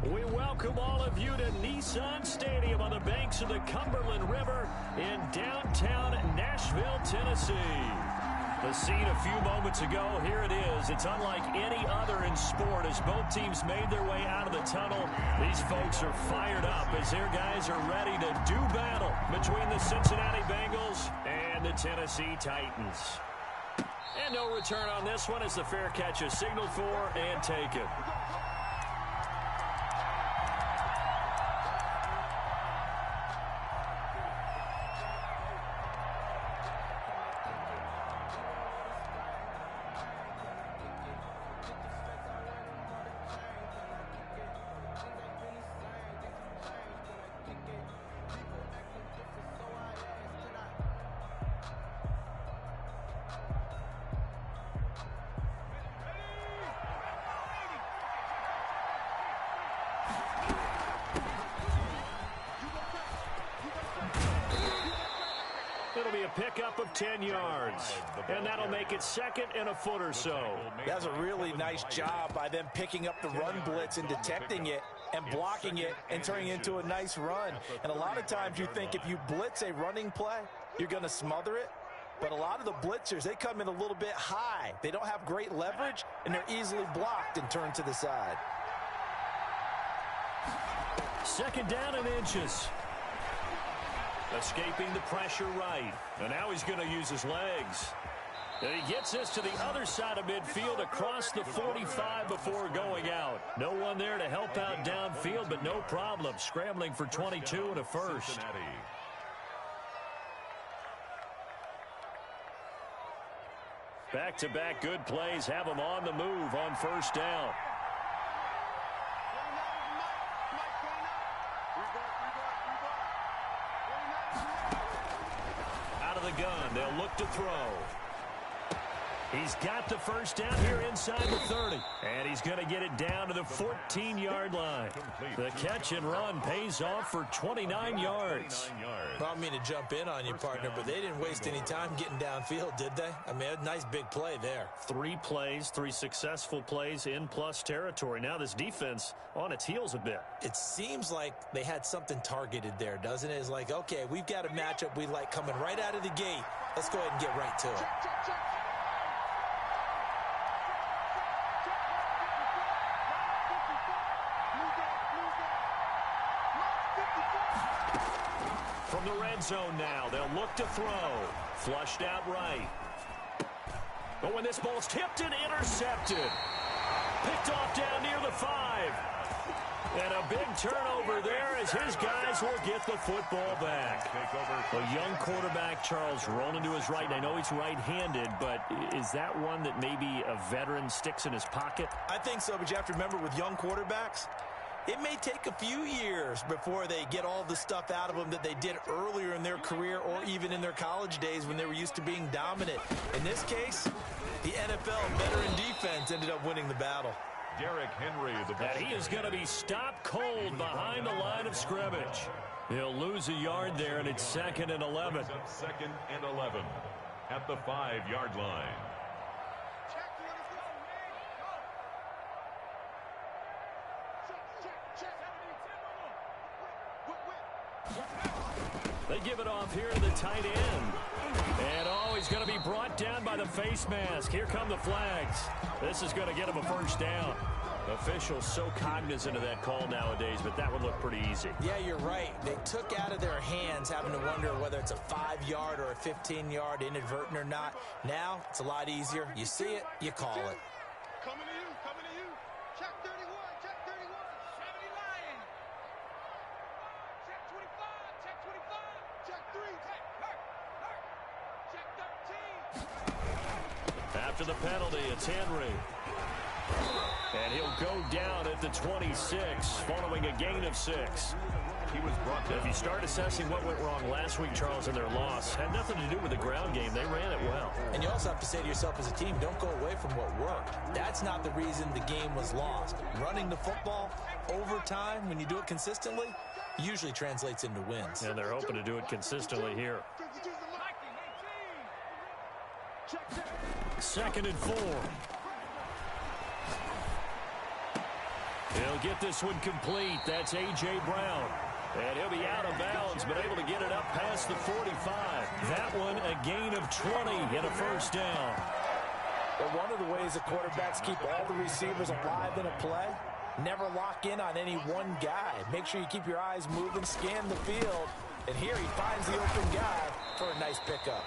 We welcome all of you to Nissan Stadium on the banks of the Cumberland River in downtown Nashville, Tennessee. The scene a few moments ago, here it is. It's unlike any other in sport as both teams made their way out of the tunnel. These folks are fired up as their guys are ready to do battle between the Cincinnati Bengals and the Tennessee Titans. And no return on this one as the fair catch is signaled for and taken. It'll be a pickup of 10 yards, and that'll make it second and a foot or so. That's a really nice job by them picking up the run blitz and detecting it and blocking it and turning it into a nice run. And a lot of times you think if you blitz a running play, you're going to smother it. But a lot of the blitzers, they come in a little bit high. They don't have great leverage, and they're easily blocked and turned to the side. Second down and inches. Escaping the pressure right. And now he's going to use his legs. And he gets this to the other side of midfield across the 45 before going out. No one there to help out downfield, but no problem. Scrambling for 22 and a first. Back-to-back good plays have him on the move on first down. The gun. They'll look to throw. He's got the first down here inside the 30. And he's going to get it down to the 14-yard line. The catch and run pays off for 29 yards. Well, I mean to jump in on you, partner, but they didn't waste any time getting downfield, did they? I mean, a nice big play there. 3 plays, 3 successful plays in plus territory. Now this defense on its heels a bit. It seems like they had something targeted there, doesn't it? It's like, okay, we've got a matchup we like coming right out of the gate. Let's go ahead and get right to it. From the red zone now, they'll look to throw. Flushed out right. But when this ball's tipped and intercepted. Picked off down near the 5. And a big turnover there as his guys will get the football back. A young quarterback, Charles, rolling to his right. And I know he's right-handed, but is that one that maybe a veteran sticks in his pocket? I think so, but you have to remember with young quarterbacks, it may take a few years before they get all the stuff out of them that they did earlier in their career or even in their college days when they were used to being dominant. In this case, the NFL veteran defense ended up winning the battle. Derrick Henry, and he is going to be stopped cold behind the line of scrimmage. He'll lose a yard there, and it's second and 11. Second and 11 at the 5-yard line. They give it off here to the tight end. And, oh, he's going to be brought down by the face mask. Here come the flags. This is going to get him a first down. Officials so cognizant of that call nowadays, but that would look pretty easy. Yeah, you're right. They took out of their hands having to wonder whether it's a 5-yard or a 15-yard inadvertent or not. Now, it's a lot easier. You see it, you call it. Coming to you, coming to you. Check 31, check 31. 70 Lion. Check 25, check 25. Check 3, check, hurt. Check 13. After the penalty, it's Henry. And he'll go down at the 26 following a gain of 6. He was brought down. If you start assessing what went wrong last week, Charles, in their loss, had nothing to do with the ground game. They ran it well. And you also have to say to yourself as a team, don't go away from what worked. That's not the reason the game was lost. Running the football over time, when you do it consistently, usually translates into wins. And they're hoping to do it consistently here. Second and 4. He'll get this one complete. That's A.J. Brown. And he'll be out of bounds, but able to get it up past the 45. That one a gain of 20 and a first down. Well, one of the ways the quarterbacks keep all the receivers alive in a play, never lock in on any one guy. Make sure you keep your eyes moving, scan the field, and here he finds the open guy for a nice pickup.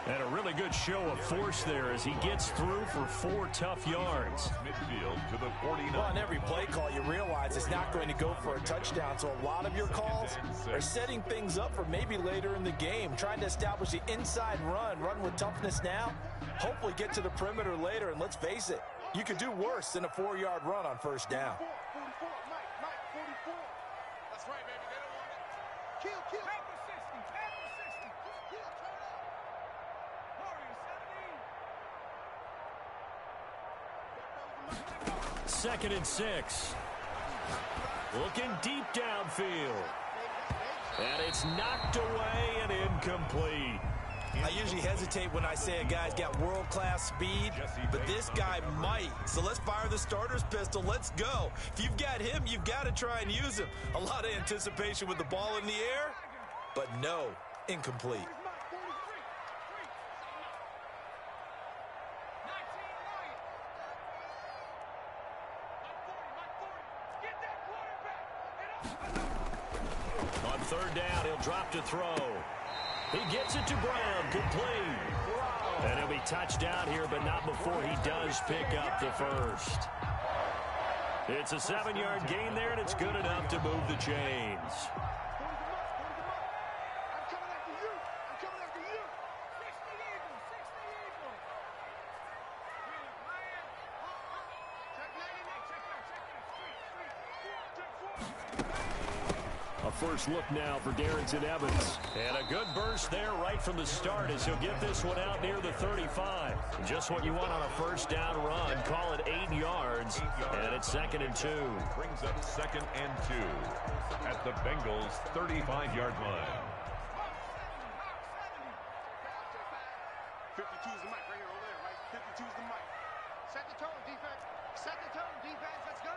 And a really good show of force there as he gets through for 4 tough yards. Midfield to the 49. Well, on every play call, you realize it's not going to go for a touchdown, so a lot of your calls are setting things up for maybe later in the game, trying to establish the inside run with toughness now, hopefully get to the perimeter later, and let's face it, you could do worse than a 4-yard run on first down. 44, Mike, 44. That's right, baby. They don't want it. Kill. Back to 60. Kill, turn up. Warriors 70. 2nd and 6. Looking deep downfield. And it's knocked away and incomplete. I usually hesitate when I say a guy's got world-class speed, but this guy might. So let's fire the starter's pistol. Let's go. If you've got him, you've got to try and use him. A lot of anticipation with the ball in the air, but no, incomplete. On 3rd down, he'll drop to throw. He gets it to Brown, complete. And he'll be touched out here, but not before he does pick up the first. It's a 7-yard gain there, and it's good enough to move the chains. A first look now for Darrington Evans. And a good burst there right from the start as he'll get this one out near the 35. Just what you want on a first down run. Call it 8 yards. And it's 2nd and 2. Brings up 2nd and 2 at the Bengals' 35-yard line. 52 is the mic right here, over there, right? 52 is the mic. Set the tone, defense. Set the tone, defense. Let's go.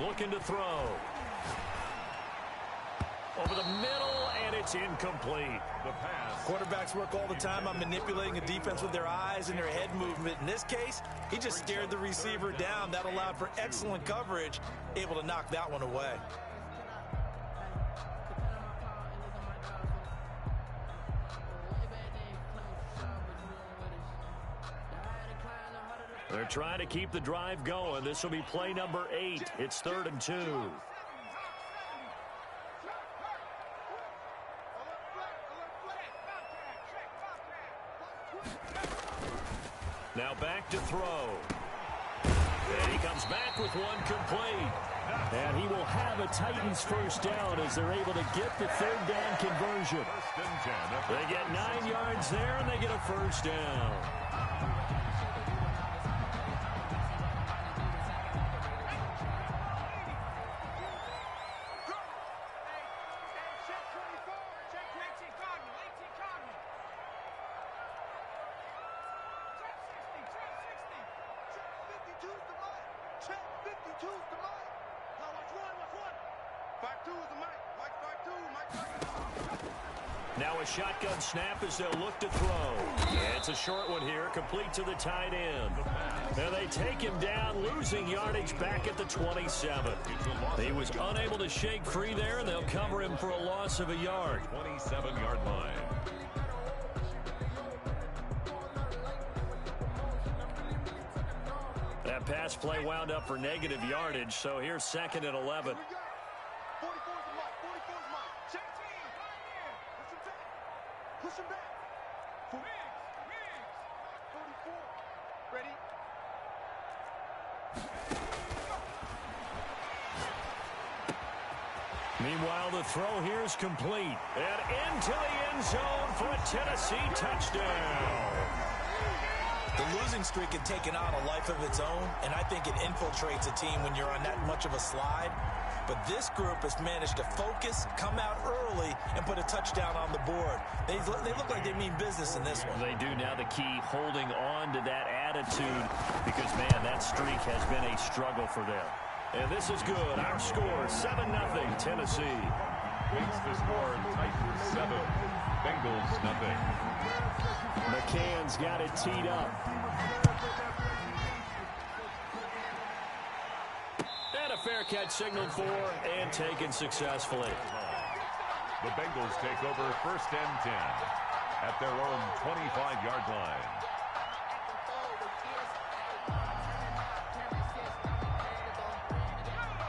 Looking to throw. Over the middle, and it's incomplete. The pass. Quarterbacks work all the time on manipulating a defense with their eyes and their head movement. In this case, he just stared the receiver down. That allowed for excellent coverage, able to knock that one away. They're trying to keep the drive going. This will be play number 8. It's 3rd and 2. Now back to throw. And he comes back with one complete. And he will have a Titans first down as they're able to get the 3rd down conversion. They get 9 yards there, and they get a first down. Now a shotgun snap as they'll look to throw. It's a short one here, complete to the tight end. Now they take him down, losing yardage back at the 27. He was unable to shake free there, and they'll cover him for a loss of a yard. 27-yard line. That pass play wound up for negative yardage, so here's 2nd and 11. 44's the mic. 44's mic. Check team. Push him back. 44. Ready? Meanwhile, the throw here is complete. And into the end zone for a Tennessee touchdown. The losing streak had taken on a life of its own, and I think it infiltrates a team when you're on that much of a slide. But this group has managed to focus, come out early, and put a touchdown on the board. They look like they mean business in this one. They do. Now the key, holding on to that attitude, because, man, that streak has been a struggle for them. And this is good. Our score, 7-0, Tennessee. Makes the score Titans 7, Bengals 0. McCann's got it teed up. And a fair catch signaled for and taken successfully. The Bengals take over 1st and 10 at their own 25-yard line.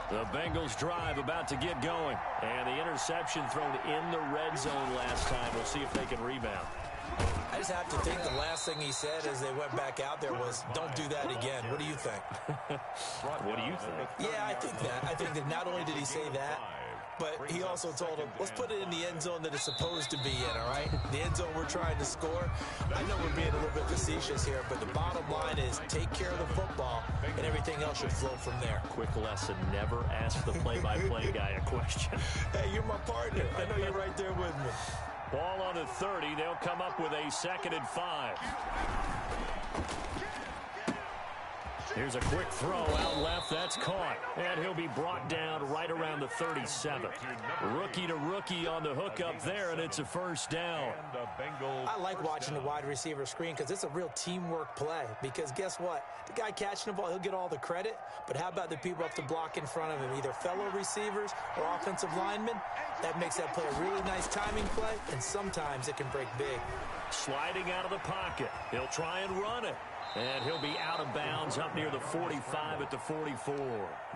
The Bengals drive about to get going. And the interception thrown in the red zone last time. We'll see if they can rebound. I just have to think the last thing he said as they went back out there was, don't do that again. What do you think? What do you think? Yeah, I think that. I think that not only did he say that, but he also told him, let's put it in the end zone that it's supposed to be in, all right? The end zone we're trying to score. I know we're being a little bit facetious here, but the bottom line is take care of the football, and everything else should flow from there. Quick lesson, never ask the play-by-play guy a question. Hey, you're my partner. I know you're right there with me. Ball on the 30. They'll come up with a 2nd and 5. Here's a quick throw out left. That's caught. And he'll be brought down right around the 37. Rookie to rookie on the hook up there, and it's a 1st down. I like watching the wide receiver screen because it's a real teamwork play. Because guess what? The guy catching the ball, he'll get all the credit. But how about the people up to block in front of him, either fellow receivers or offensive linemen? That makes that play a really nice timing play, and sometimes it can break big. Sliding out of the pocket. He'll try and run it. And he'll be out of bounds up near the 45 at the 44.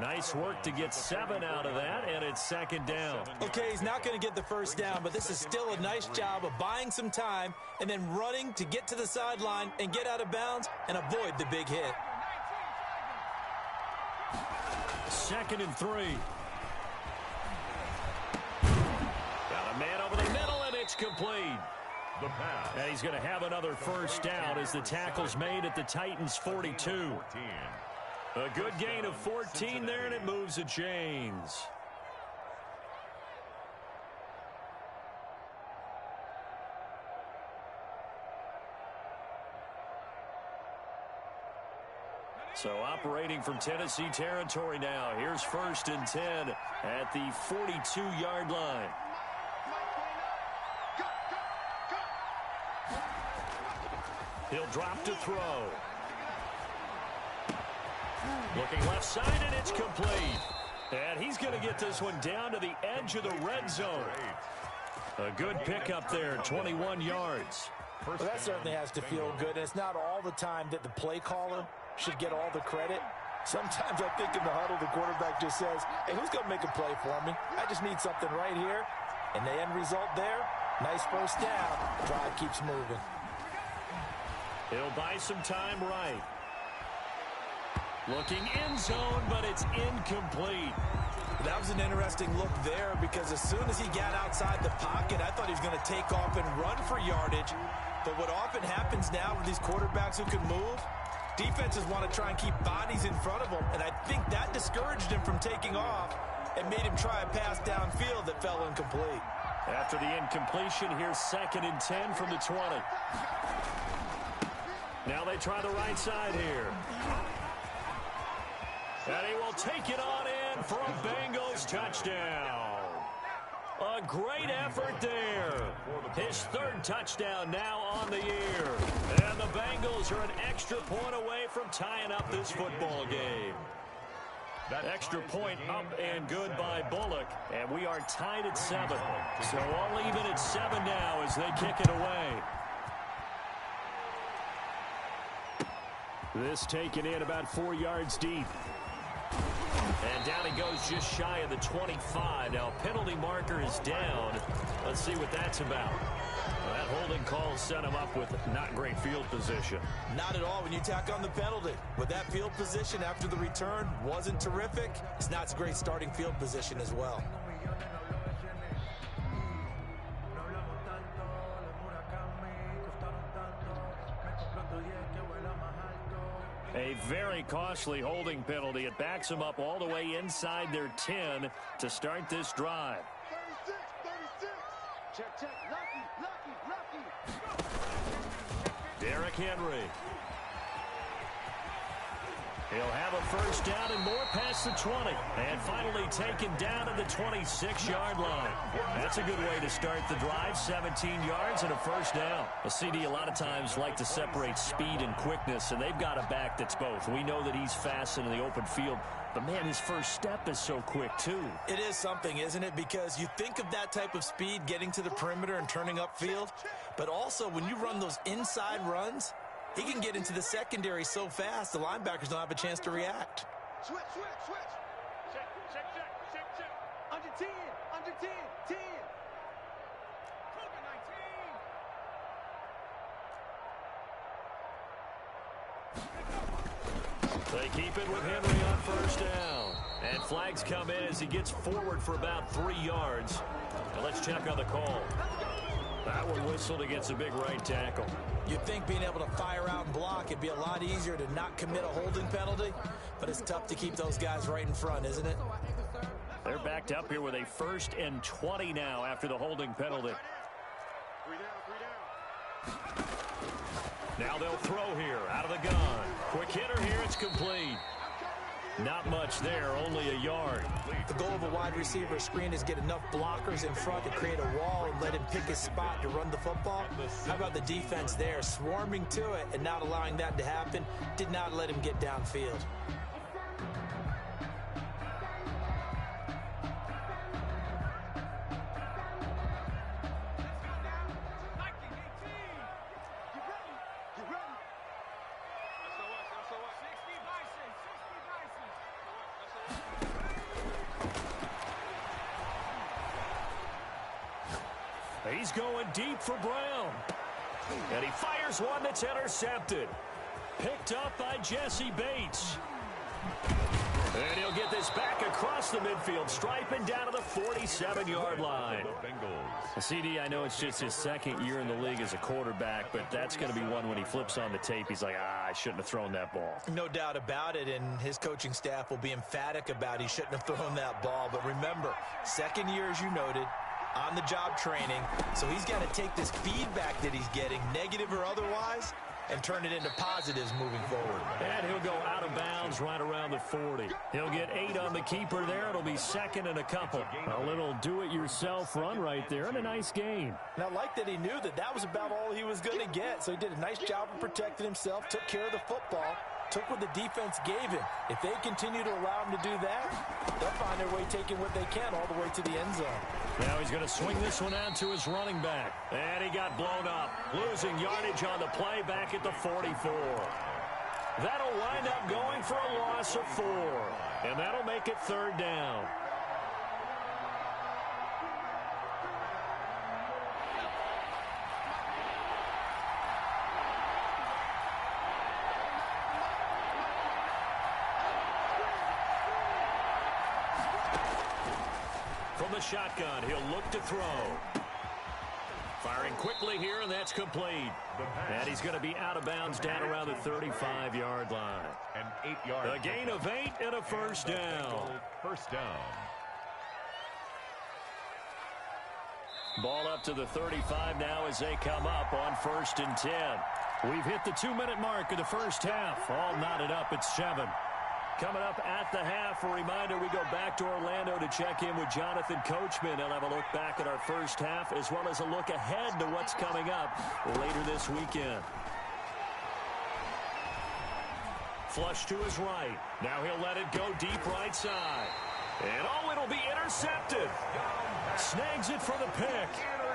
Nice work to get 7 out of that, and it's 2nd down. Okay, he's not going to get the 1st down, but this is still a nice job of buying some time and then running to get to the sideline and get out of bounds and avoid the big hit. 2nd and 3. Got a man over the middle, and it's complete. The pass. And he's going to have another 1st down as the tackle's made at the Titans' 42. A good gain of 14 there, and it moves the chains. So operating from Tennessee territory now. Here's 1st and 10 at the 42-yard line. He'll drop to throw. Looking left side, and it's complete. And he's going to get this one down to the edge of the red zone. A good pickup there, 21 yards. Well, that certainly has to feel good. And it's not all the time that the play caller should get all the credit. Sometimes I think in the huddle, the quarterback just says, hey, who's going to make a play for me? I just need something right here. And the end result there, nice 1st down. Drive keeps moving. He'll buy some time right. Looking end zone, but it's incomplete. That was an interesting look there because as soon as he got outside the pocket, I thought he was going to take off and run for yardage. But what often happens now with these quarterbacks who can move, defenses want to try and keep bodies in front of them, and I think that discouraged him from taking off and made him try a pass downfield that fell incomplete. After the incompletion, here's 2nd and 10 from the 20. Now they try the right side here. And he will take it on in for a Bengals touchdown. A great effort there. His 3rd touchdown now on the year. And the Bengals are an extra point away from tying up this football game. That extra point up and good by Bullock. And we are tied at 7. So all even at 7 now as they kick it away. This taken in about 4 yards deep. And down he goes just shy of the 25. Now penalty marker is down. Let's see what that's about. Well, that holding call set him up with not great field position. Not at all when you tack on the penalty. With that field position after the return wasn't terrific. It's not a great starting field position as well. A very costly holding penalty. It backs them up all the way inside their 10 to start this drive. 36, 36. Check, check. Lucky. Derrick Henry. He'll have a first down and more past the 20. And finally taken down at the 26-yard line. That's a good way to start the drive. 17 yards and a first down. A CD a lot of times like to separate speed and quickness, and they've got a back that's both. We know that he's fast in the open field, but, man, his first step is so quick, too. It is something, isn't it? Because you think of that type of speed getting to the perimeter and turning upfield, but also when you run those inside runs, he can get into the secondary so fast, the linebackers don't have a chance to react. Switch. Check. Under 10. 10. They keep it with Henry on first down. And flags come in as he gets forward for about 3 yards. Now let's check on the call. That one whistled against a big right tackle. You'd think being able to fire out and block, it'd be a lot easier to not commit a holding penalty, but it's tough to keep those guys right in front, isn't it? They're backed up here with a 1st and 20 now after the holding penalty. 3 down. Now they'll throw here out of the gun. Quick hitter here, it's complete. Not much there, only a yard. The goal of a wide receiver screen is get enough blockers in front to create a wall and let him pick his spot to run the football. How about the defense there, swarming to it and not allowing that to happen? Did not let him get downfield. He's going deep for Brown. And he fires one that's intercepted. Picked up by Jesse Bates. And he'll get this back across the midfield, striping down to the 47-yard line. CD, I know it's just his 2nd year in the league as a quarterback, but that's going to be one when he flips on the tape. He's like, I shouldn't have thrown that ball. No doubt about it, and his coaching staff will be emphatic about he shouldn't have thrown that ball. But remember, 2nd year, as you noted, on-the-job training, so he's got to take this feedback that he's getting, negative or otherwise, and turn it into positives moving forward. And he'll go out of bounds right around the 40. He'll get 8 on the keeper there. It'll be 2nd and a couple. A little do-it-yourself run right there and a nice gain. And I like that he knew that that was about all he was going to get, so he did a nice job of protecting himself, took care of the football, took what the defense gave him. If they continue to allow him to do that, they'll find their way taking what they can all the way to the end zone. Now he's going to swing this one out to his running back. And he got blown up, losing yardage on the play back at the 44. That'll wind up going for a loss of 4. And that'll make it 3rd down. From the shotgun, he'll look to throw. Firing quickly here, and that's complete. And he's going to be out of bounds down around the 35-yard line. An 8-yard. A gain of 8 and a first down. First down. Ball up to the 35 now as they come up on 1st and 10. We've hit the 2-minute mark of the first half. All knotted up at 7. Coming up at the half, a reminder, we go back to Orlando to check in with Jonathan Coachman. He'll have a look back at our first half as well as a look ahead to what's coming up later this weekend. Flush to his right. Now he'll let it go deep right side. And it'll be intercepted. Snags it for the pick.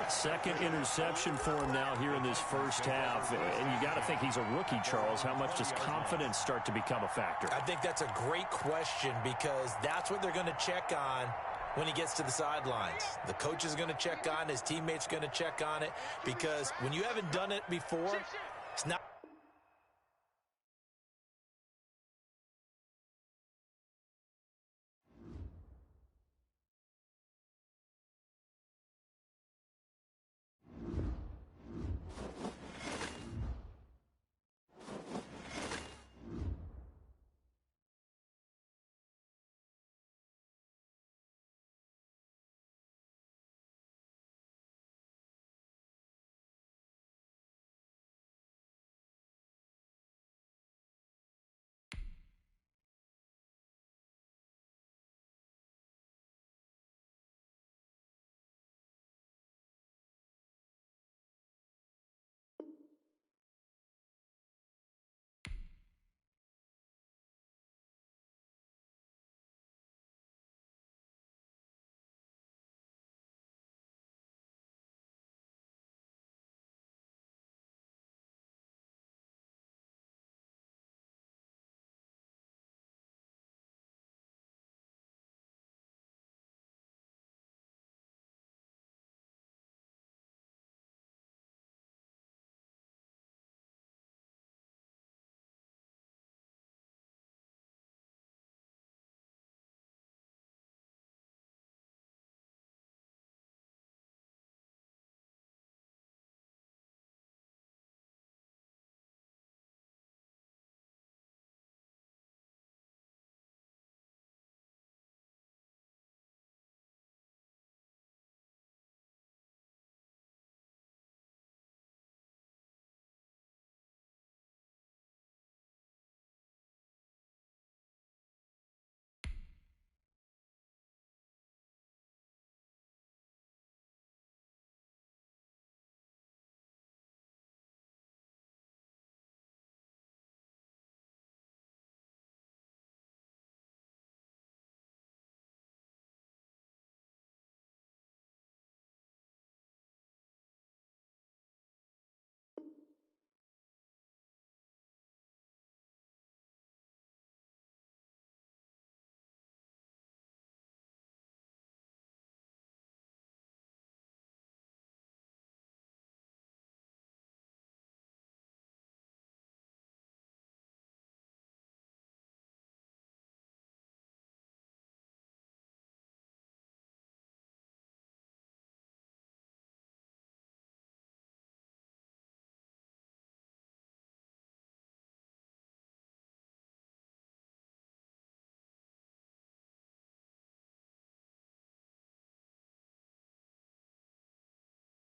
2nd interception for him now here in this first half. And you got to think he's a rookie, Charles. How much does confidence start to become a factor? I think that's a great question because that's what they're going to check on when he gets to the sidelines. The coach is going to check on, his teammates going to check on it because when you haven't done it before, it's not